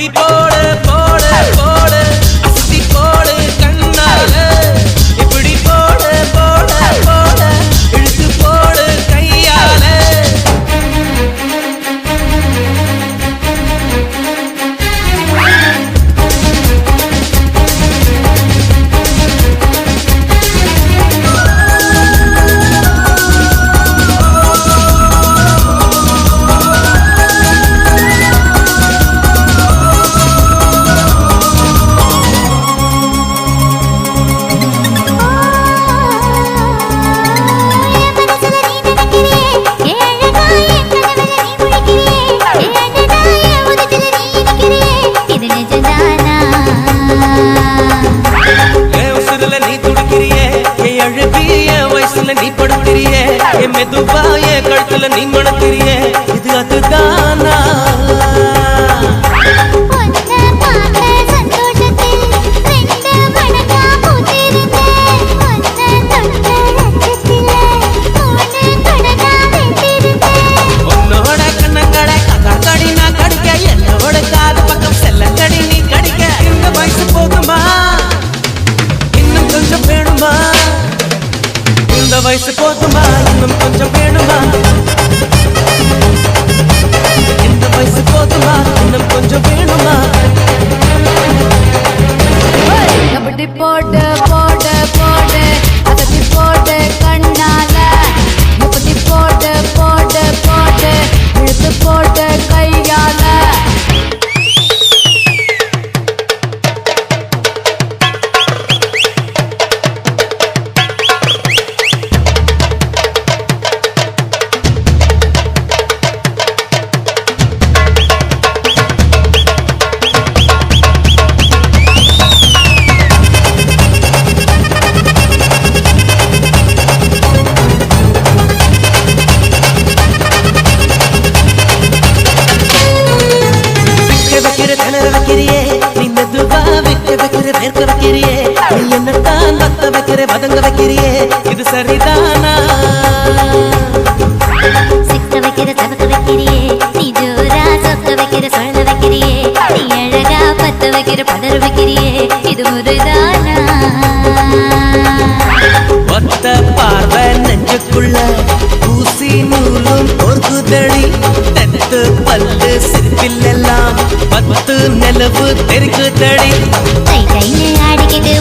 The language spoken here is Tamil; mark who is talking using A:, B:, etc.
A: இப்படி போடு போடு போடு அஸ்தி போடு கண்ணால இப்படி போடு போடு போடு இழுத்து போடு கையால நீ படுத்திரியே மெதுவாய கழுத்துல நீ மணத்திரியே இது அதுதானா உன்னோட கண்ணங்கடை கடி நான் கடிக்க என்னோட காது பக்கம் செல்லங்கடி நீ கடிக்க இந்த வயசு போதுமா இன்னும் கொஞ்சம் வேணுமா இந்த வயசு போதுமா இன்னும் கொஞ்சம் வேணுமா இந்த வயசு போதுமா இன்னும் கொஞ்சம் வேணுமா
B: அப்படி போடு போடு போடு அதட்டி போடு கண்ணால இப்படி போடு போடு போடு இழுத்து போடு கையால
A: என்னத்தான் பத்த வைக்கிற பதங்க வைக்கிறியே இது சரிதானா
B: சிக்க வைக்கிற தவக்க வைக்கிறியே நீ ஜோரா சொக்க வைக்கிற சொல்ல வைக்கிறியே நீ அழகா பத்த வைக்கிற பதற வைக்கிறியே இது முறைதானா
A: ஒத்த பார்வை நெஞ்சுக்குள்ள ஊசி நூலும் பொறுக்குதடி தெத்து பல்லு சிரிப்பில் எல்லாம் பத்து நிலவு தெரிக்குதடி
B: கை கைன்னு ஆடிக்கிட்டு